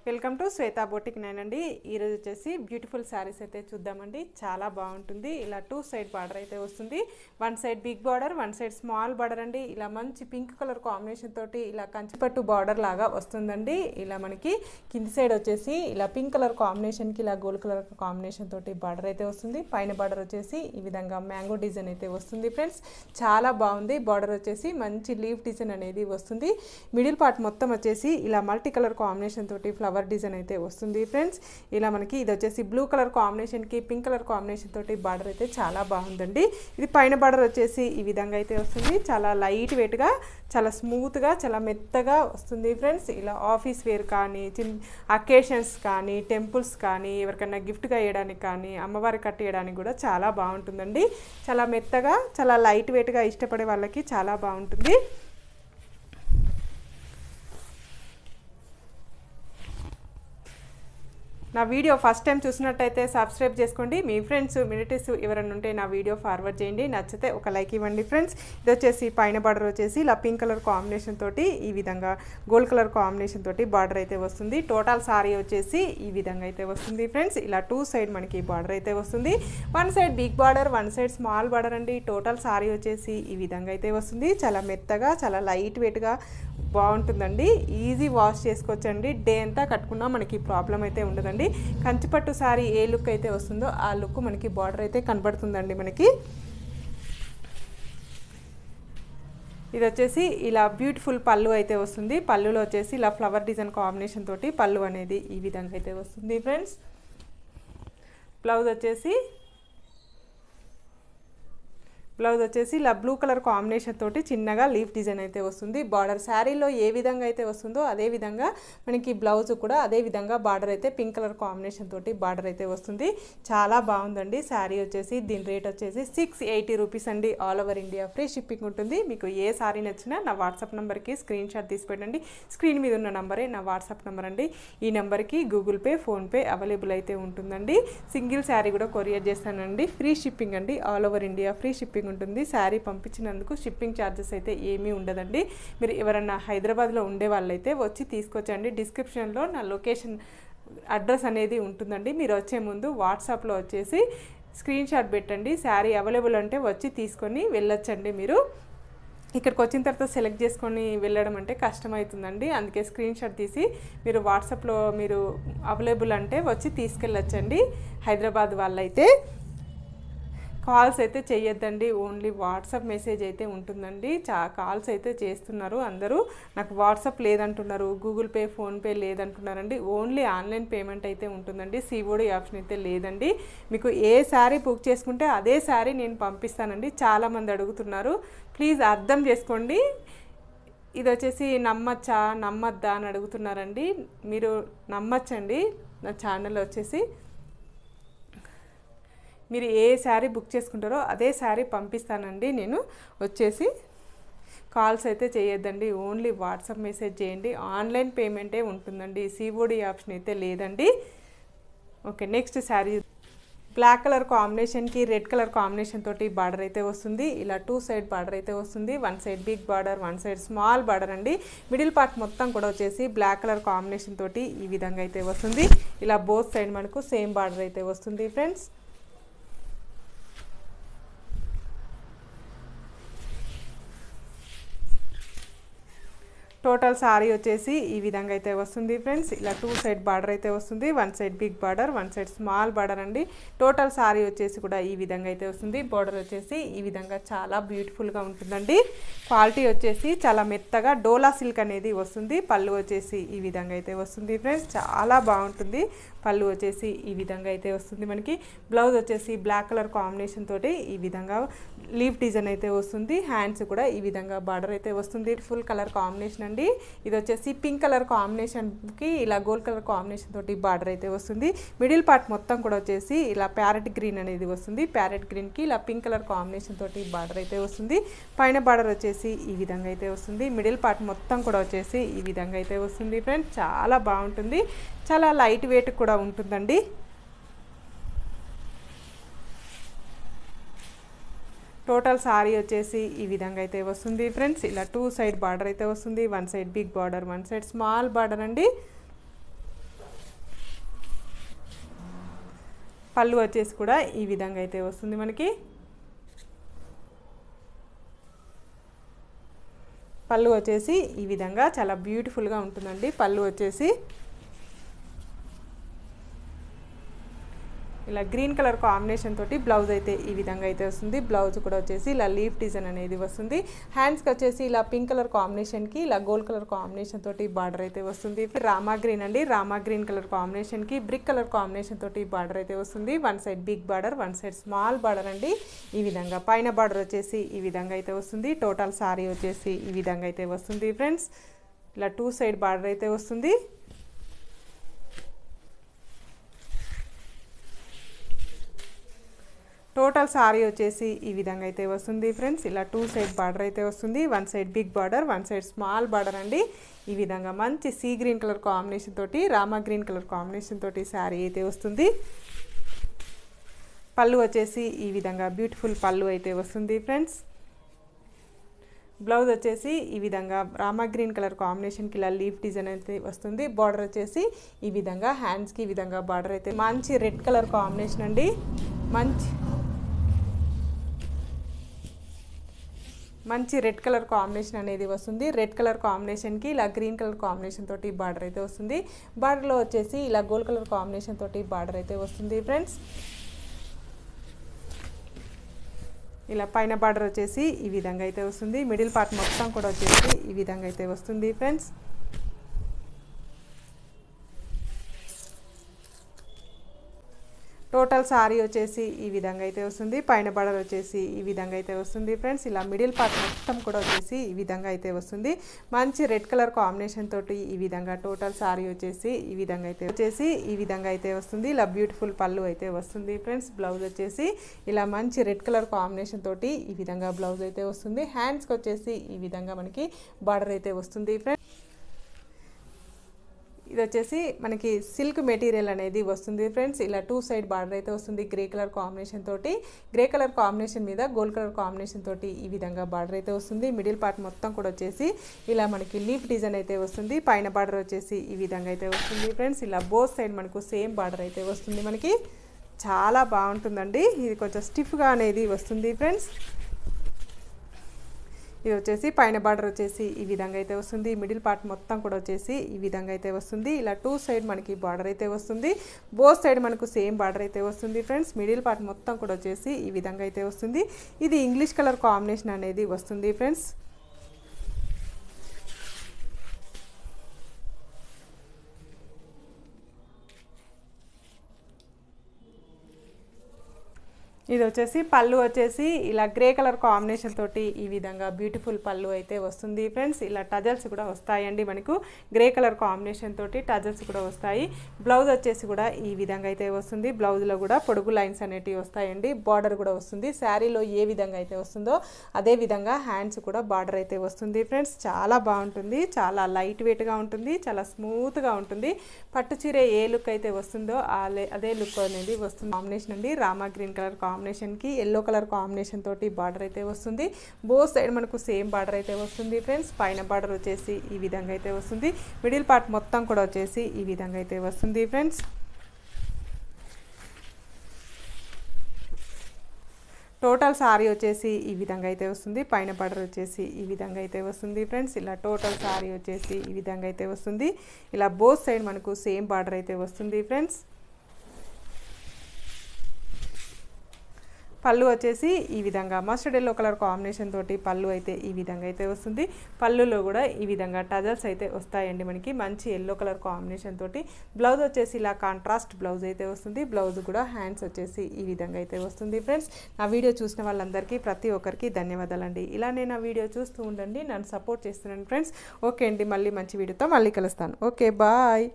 Welcome to Shweta boutique nine అండి. ఈరోజు వచ్చేసి బ్యూటిఫుల్ శారీస్ అయితే చూద్దామండి. చాలా బాగుంటుంది. ఇలా 2 సైడ్ బార్డర్ అయితే వస్తుంది. 1 side big border, 1 side small border అండి. ఇలా మంచి పింక్ కలర్ కాంబినేషన్ తోటి ఇలా కంచిపట్టు బార్డర్ లాగా వస్తుందండి. ఇలా మనకి కింది సైడ్ వచ్చేసి ఇలా పింక్ కలర్ కాంబినేషన్కి ఇలా గోల్డ్ కలర్ కాంబినేషన్ తోటి బార్డర్ అయితే వస్తుంది. పైన బార్డర్ వచ్చేసి ఈ విధంగా మ్యాంగో డిజైన్ అయితే వస్తుంది ఫ్రెండ్స్. చాలా బాగుంది. బార్డర్ వచ్చేసి మంచి లీఫ్ డిజైన్ అనేది వస్తుంది. మిడిల్ పార్ట్ మొత్తం వచ్చేసి ఇలా మల్టీ కలర్ కాంబినేషన్ తోటి ఫ్లవర్ డిజైన్ అయితే వస్తుంది ఫ్రెండ్స్. ఇలా మనకి ఇది వచ్చేసి బ్లూ కలర్ కాంబినేషన్కి పింక్ కలర్ కాంబినేషన్ తోటి బార్డర్ అయితే చాలా బాగుందండి. ఇది పైన బార్డర్ వచ్చేసి ఈ విధంగా అయితే వస్తుంది. చాలా లైట్ వెయిట్గా, చాలా స్మూత్గా, చాలా మెత్తగా వస్తుంది ఫ్రెండ్స్. ఇలా ఆఫీస్ వేర్ కానీ, అకేషన్స్ కానీ, టెంపుల్స్ కానీ, ఎవరికైనా గిఫ్ట్గా వేయడానికి కానీ, అమ్మవారికి కట్టేయడానికి కూడా చాలా బాగుంటుందండి. చాలా మెత్తగా, చాలా లైట్ వెయిట్గా ఇష్టపడే వాళ్ళకి చాలా బాగుంటుంది. నా వీడియో ఫస్ట్ టైం చూసినట్టయితే సబ్స్క్రైబ్ చేసుకోండి. మీ ఫ్రెండ్స్, రిలేటివ్స్ ఎవరైనా ఉంటే నా వీడియో ఫార్వర్డ్ చేయండి. నచ్చితే ఒక లైక్ ఇవ్వండి ఫ్రెండ్స్. ఇది వచ్చేసి పైన బార్డర్ వచ్చేసి ఇలా పింక్ కలర్ కాంబినేషన్ తోటి ఈ విధంగా గోల్డ్ కలర్ కాంబినేషన్ తోటి బార్డర్ అయితే వస్తుంది. టోటల్ సారీ వచ్చేసి ఈ విధంగా అయితే వస్తుంది ఫ్రెండ్స్. ఇలా 2 సైడ్ మనకి బార్డర్ అయితే వస్తుంది. 1 side big border, 1 side small border అండి. టోటల్ సారీ వచ్చేసి ఈ విధంగా అయితే వస్తుంది. చాలా మెత్తగా, చాలా లైట్ వెయిట్గా బాగుంటుందండి. ఈజీ వాష్ చేసుకోవచ్చండి. డే అంతా కట్టుకున్నా మనకి ప్రాబ్లం అయితే ఉండదండి. కంచిపట్టు సారీ ఏ లుక్ అయితే వస్తుందో ఆ లుక్ మనకి బార్డర్ అయితే కనబడుతుందండి. మనకి ఇది వచ్చేసి ఇలా బ్యూటిఫుల్ పళ్ళు అయితే వస్తుంది. పళ్ళులో వచ్చేసి ఇలా ఫ్లవర్ డిజైన్ కాంబినేషన్ తోటి పళ్ళు అనేది ఈ విధంగా అయితే వస్తుంది ఫ్రెండ్స్. బ్లౌజ్ వచ్చేసి ఇలా బ్లూ కలర్ కాంబినేషన్ తోటి చిన్నగా లీఫ్ డిజైన్ అయితే వస్తుంది. బార్డర్ శారీలో ఏ విధంగా అయితే వస్తుందో అదే విధంగా మనకి బ్లౌజ్ కూడా అదే విధంగా బార్డర్ అయితే పింక్ కలర్ కాంబినేషన్ తోటి బార్డర్ అయితే వస్తుంది. చాలా బాగుందండి. శారీ వచ్చేసి దీని రేట్ వచ్చేసి 680 రూపీస్ అండి. All over India free shipping ఉంటుంది. మీకు ఏ శారీ నచ్చినా నా వాట్సాప్ నెంబర్కి స్క్రీన్ షాట్ తీసి పెట్టండి. స్క్రీన్ మీద ఉన్న నెంబరే నా వాట్సాప్ నెంబర్ అండి. ఈ నెంబర్కి గూగుల్ పే, ఫోన్పే అవైలబుల్ అయితే ఉంటుందండి. సింగిల్ శారీ కూడా కొరియర్ చేస్తానండి. ఫ్రీ షిప్పింగ్ అండి. All over India free shipping ఉంటుంది. శారీ పంపించినందుకు షిప్పింగ్ ఛార్జెస్ అయితే ఏమీ ఉండదండి. మీరు ఎవరన్నా హైదరాబాద్లో ఉండే వాళ్ళైతే వచ్చి తీసుకొచ్చండి. డిస్క్రిప్షన్లో నా లొకేషన్ అడ్రస్ అనేది ఉంటుందండి. మీరు వచ్చే ముందు వాట్సాప్లో వచ్చేసి స్క్రీన్ షాట్ పెట్టండి. శారీ అవైలబుల్ అంటే వచ్చి తీసుకొని వెళ్ళొచ్చండి. మీరు ఇక్కడికి వచ్చిన తర్వాత సెలెక్ట్ చేసుకొని వెళ్ళడం అంటే కష్టమవుతుందండి. అందుకే స్క్రీన్ షాట్ తీసి మీరు వాట్సాప్లో మీరు అవైలబుల్ అంటే వచ్చి తీసుకెళ్ళొచ్చండి. హైదరాబాద్ వాళ్ళైతే కాల్స్ అయితే చేయొద్దండి. ఓన్లీ వాట్సాప్ మెసేజ్ అయితే ఉంటుందండి. కాల్స్ అయితే చేస్తున్నారు అందరూ. నాకు వాట్సాప్ లేదంటున్నారు, గూగుల్ పే, ఫోన్పే లేదంటున్నారండి. ఓన్లీ ఆన్లైన్ పేమెంట్ అయితే ఉంటుందండి. సిఓడి ఆప్షన్ అయితే లేదండి. మీకు ఏ శారీ బుక్ చేసుకుంటే అదే శారీ నేను పంపిస్తానండి. చాలామంది అడుగుతున్నారు. ప్లీజ్ అర్థం చేసుకోండి. ఇది వచ్చేసి నమ్మచ్చా, నమ్మద్దా అని అడుగుతున్నారండి. మీరు నమ్మచ్చండి. నా ఛానల్ వచ్చేసి మీరు ఏ శారీ బుక్ చేసుకుంటారో అదే శారీ పంపిస్తానండి. నేను వచ్చేసి కాల్స్ అయితే చేయొద్దండి. ఓన్లీ వాట్సాప్ మెసేజ్ చేయండి. ఆన్లైన్ పేమెంటే ఉంటుందండి. సిఓడి ఆప్షన్ అయితే లేదండి. Okay, next sari black colour కాంబినేషన్కి రెడ్ కలర్ కాంబినేషన్ తోటి బార్డర్ అయితే వస్తుంది. ఇలా 2 సైడ్ బార్డర్ అయితే వస్తుంది. 1 side big border, 1 side small border అండి. మిడిల్ పార్ట్ మొత్తం కూడా వచ్చేసి బ్లాక్ కలర్ కాంబినేషన్ తోటి ఈ విధంగా అయితే వస్తుంది. ఇలా బోత్ సైడ్ మనకు సేమ్ బార్డర్ అయితే వస్తుంది ఫ్రెండ్స్. టోటల్ సారీ వచ్చేసి ఈ విధంగా అయితే వస్తుంది ఫ్రెండ్స్. ఇలా 2 సైడ్ బార్డర్ అయితే వస్తుంది. 1 side big border, 1 side small border అండి. టోటల్ సారీ వచ్చేసి కూడా ఈ విధంగా అయితే వస్తుంది. బార్డర్ వచ్చేసి ఈ విధంగా చాలా బ్యూటిఫుల్గా ఉంటుందండి. క్వాలిటీ వచ్చేసి చాలా మెత్తగా డోలా సిల్క్ అనేది వస్తుంది. పళ్ళు వచ్చేసి ఈ విధంగా అయితే వస్తుంది ఫ్రెండ్స్. చాలా బాగుంటుంది. పళ్ళు వచ్చేసి ఈ విధంగా అయితే వస్తుంది. మనకి బ్లౌజ్ వచ్చేసి బ్లాక్ కలర్ కాంబినేషన్ తోటి ఈ విధంగా లీఫ్ డిజైన్ అయితే వస్తుంది. హ్యాండ్స్ కూడా ఈ విధంగా బార్డర్ అయితే వస్తుంది. ఫుల్ కలర్ కాంబినేషన్ అండి. ఇది వచ్చేసి పింక్ కలర్ కాంబినేషన్కి ఇలా గోల్డ్ కలర్ కాంబినేషన్ తోటి బార్డర్ అయితే వస్తుంది. మిడిల్ పార్ట్ మొత్తం కూడా వచ్చేసి ఇలా ప్యారెట్ గ్రీన్ అనేది వస్తుంది. ప్యారెట్ గ్రీన్కి ఇలా పింక్ కలర్ కాంబినేషన్ తోటి బార్డర్ అయితే వస్తుంది. పైన బార్డర్ వచ్చేసి ఈ విధంగా అయితే వస్తుంది. మిడిల్ పార్ట్ మొత్తం కూడా వచ్చేసి ఈ విధంగా అయితే వస్తుంది ఫ్రెండ్స్. చాలా బాగుంటుంది. చాలా లైట్ వెయిట్ కూడా ఉంటుందండి. టోటల్ సారీ వచ్చేసి ఈ విధంగా అయితే వస్తుంది ఫ్రెండ్స్. ఇలా 2 సైడ్ బార్డర్ అయితే వస్తుంది. 1 side big border, 1 side small border అండి. పళ్ళు వచ్చేసి కూడా ఈ విధంగా అయితే వస్తుంది మనకి. పళ్ళు వచ్చేసి ఈ విధంగా చాలా బ్యూటిఫుల్గా ఉంటుందండి. పళ్ళు వచ్చేసి ఇలా గ్రీన్ కలర్ కాంబినేషన్ తోటి బ్లౌజ్ అయితే ఈ విధంగా అయితే వస్తుంది. బ్లౌజ్ కూడా వచ్చేసి ఇలా లీఫ్ డిజైన్ అనేది వస్తుంది. హ్యాండ్స్కి వచ్చేసి ఇలా పింక్ కలర్ కాంబినేషన్కి ఇలా గోల్డ్ కలర్ కాంబినేషన్ తోటి బార్డర్ అయితే వస్తుంది. రామా గ్రీన్ అండి, రామా గ్రీన్ కలర్ కాంబినేషన్కి బ్రిక్ కలర్ కాంబినేషన్ తోటి బార్డర్ అయితే వస్తుంది. One side big border, one side small border అండి. ఈ విధంగా పైన బార్డర్ వచ్చేసి ఈ విధంగా అయితే వస్తుంది. టోటల్ సారీ వచ్చేసి ఈ విధంగా అయితే వస్తుంది ఫ్రెండ్స్. ఇలా 2 సైడ్ బార్డర్ అయితే వస్తుంది. టోటల్ సారీ వచ్చేసి ఈ విధంగా అయితే వస్తుంది ఫ్రెండ్స్. ఇలా 2 సైడ్ బార్డర్ అయితే వస్తుంది. One side big border, one side small border అండి. ఈ విధంగా మంచి సీ గ్రీన్ కలర్ కాంబినేషన్ తోటి రామా గ్రీన్ కలర్ కాంబినేషన్ తోటి శారీ అయితే వస్తుంది. పళ్ళు వచ్చేసి ఈ విధంగా బ్యూటిఫుల్ పళ్ళు అయితే వస్తుంది ఫ్రెండ్స్. బ్లౌజ్ వచ్చేసి ఈ విధంగా రామా గ్రీన్ కలర్ కాంబినేషన్కి ఇలా లీఫ్ డిజైన్ అయితే వస్తుంది. బార్డర్ వచ్చేసి ఈ విధంగా హ్యాండ్స్కి ఈ విధంగా బార్డర్ అయితే మంచి రెడ్ కలర్ కాంబినేషన్ అండి. మంచి రెడ్ కలర్ కాంబినేషన్ అనేది వస్తుంది. రెడ్ కలర్ కాంబినేషన్కి ఇలా గ్రీన్ కలర్ కాంబినేషన్ తోటి బార్డర్ అయితే వస్తుంది. బార్డర్లో వచ్చేసి ఇలా గోల్డ్ కలర్ కాంబినేషన్ తోటి బార్డర్ అయితే వస్తుంది ఫ్రెండ్స్. ఇలా పైన బార్డర్ వచ్చేసి ఈ విధంగా అయితే వస్తుంది. మిడిల్ పార్ట్ మొత్తం కూడా వచ్చేసి ఈ విధంగా అయితే వస్తుంది ఫ్రెండ్స్. టోటల్ సారీ వచ్చేసి ఈ విధంగా అయితే వస్తుంది. పైన బార్డర్ వచ్చేసి ఈ విధంగా అయితే వస్తుంది ఫ్రెండ్స్. ఇలా మిడిల్ పార్ట్ మొత్తం కూడా వచ్చేసి ఈ విధంగా అయితే వస్తుంది. మంచి రెడ్ కలర్ కాంబినేషన్ తోటి ఈ విధంగా టోటల్ సారీ వచ్చేసి ఈ విధంగా అయితే వస్తుంది. ఇలా బ్యూటిఫుల్ పళ్ళు అయితే వస్తుంది ఫ్రెండ్స్. బ్లౌజ్ వచ్చేసి ఇలా మంచి రెడ్ కలర్ కాంబినేషన్ తోటి ఈ విధంగా బ్లౌజ్ అయితే వస్తుంది. హ్యాండ్స్కి వచ్చేసి ఈ విధంగా మనకి బార్డర్ అయితే వస్తుంది ఫ్రెండ్స్. ఇది వచ్చేసి మనకి సిల్క్ మెటీరియల్ అనేది వస్తుంది ఫ్రెండ్స్. ఇలా 2 సైడ్ బార్డర్ అయితే వస్తుంది. గ్రే కలర్ కాంబినేషన్ తోటి, గ్రే కలర్ కాంబినేషన్ మీద గోల్డ్ కలర్ కాంబినేషన్ తోటి ఈ విధంగా బార్డర్ అయితే వస్తుంది. మిడిల్ పార్ట్ మొత్తం కూడా వచ్చేసి ఇలా మనకి లీఫ్ డిజైన్ అయితే వస్తుంది. పైన బార్డర్ వచ్చేసి ఈ విధంగా అయితే వస్తుంది ఫ్రెండ్స్. ఇలా బోత్ సైడ్ మనకు సేమ్ బార్డర్ అయితే వస్తుంది. మనకి చాలా బాగుంటుందండి. ఇది కొంచెం స్టిఫ్గా అనేది వస్తుంది ఫ్రెండ్స్. ఇది వచ్చేసి పైన బార్డర్ వచ్చేసి ఈ విధంగా అయితే వస్తుంది. మిడిల్ పార్ట్ మొత్తం కూడా వచ్చేసి ఈ విధంగా అయితే వస్తుంది. ఇలా 2 సైడ్ మనకి బార్డర్ అయితే వస్తుంది. బోత్ సైడ్ మనకు సేమ్ బార్డర్ అయితే వస్తుంది ఫ్రెండ్స్. మిడిల్ పార్ట్ మొత్తం కూడా వచ్చేసి ఈ విధంగా అయితే వస్తుంది. ఇది ఇంగ్లీష్ కలర్ కాంబినేషన్ అనేది వస్తుంది ఫ్రెండ్స్. ఇది వచ్చేసి పళ్ళు వచ్చేసి ఇలా గ్రే కలర్ కాంబినేషన్ తోటి ఈ విధంగా బ్యూటిఫుల్ పళ్ళు అయితే వస్తుంది ఫ్రెండ్స్. ఇలా టజల్స్ కూడా వస్తాయండి మనకు. గ్రే కలర్ కాంబినేషన్ తోటి టజల్స్ కూడా వస్తాయి. బ్లౌజ్ వచ్చేసి కూడా ఈ విధంగా అయితే వస్తుంది. బ్లౌజ్లో కూడా పొడుగు లైన్స్ అనేటివి వస్తాయండి. బార్డర్ కూడా వస్తుంది. శారీలో ఏ విధంగా అయితే వస్తుందో అదే విధంగా హ్యాండ్స్ కూడా బార్డర్ అయితే వస్తుంది ఫ్రెండ్స్. చాలా బాగుంటుంది. చాలా లైట్ వెయిట్గా ఉంటుంది. చాలా స్మూత్గా ఉంటుంది. పట్టు చీర ఏ లుక్ అయితే వస్తుందో అదే లుక్ అనేది వస్తుంది. కాంబినేషన్ అండి. రామా గ్రీన్ కలర్ కాంబినేషన్కి ఎల్లో కలర్ కాంబినేషన్ తోటి బార్డర్ అయితే వస్తుంది. బోత్ సైడ్ మనకు సేమ్ బార్డర్ అయితే వస్తుంది ఫ్రెండ్స్. పైన బార్డర్ వచ్చేసి ఈ విధంగా అయితే వస్తుంది. మిడిల్ పార్ట్ మొత్తం కూడా వచ్చేసి ఈ విధంగా అయితే వస్తుంది ఫ్రెండ్స్. టోటల్ సారీ వచ్చేసి ఈ విధంగా అయితే వస్తుంది. పైన బార్డర్ వచ్చేసి ఈ విధంగా అయితే వస్తుంది ఫ్రెండ్స్. ఇలా టోటల్ సారీ వచ్చేసి ఈ విధంగా అయితే వస్తుంది. ఇలా బోత్ సైడ్ మనకు సేమ్ బార్డర్ అయితే వస్తుంది ఫ్రెండ్స్. పళ్ళు వచ్చేసి ఈ విధంగా మస్టర్డ్ ఎల్లో కలర్ కాంబినేషన్ తోటి పళ్ళు అయితే ఈ విధంగా అయితే వస్తుంది. పళ్ళులో కూడా ఈ విధంగా టజల్స్ అయితే వస్తాయండి మనకి. మంచి ఎల్లో కలర్ కాంబినేషన్ తోటి బ్లౌజ్ వచ్చేసి ఇలా కాంట్రాస్ట్ బ్లౌజ్ అయితే వస్తుంది. బ్లౌజ్ కూడా హ్యాండ్స్ వచ్చేసి ఈ విధంగా అయితే వస్తుంది ఫ్రెండ్స్. నా వీడియో చూసిన వాళ్ళందరికీ ప్రతి ఒక్కరికి ధన్యవాదాలండి. ఇలానే నా వీడియో చూస్తూ ఉండండి, నన్ను సపోర్ట్ చేస్తున్నాను ఫ్రెండ్స్. ఓకే అండి, మళ్ళీ మంచి వీడియోతో మళ్ళీ కలుస్తాను. Okay, bye.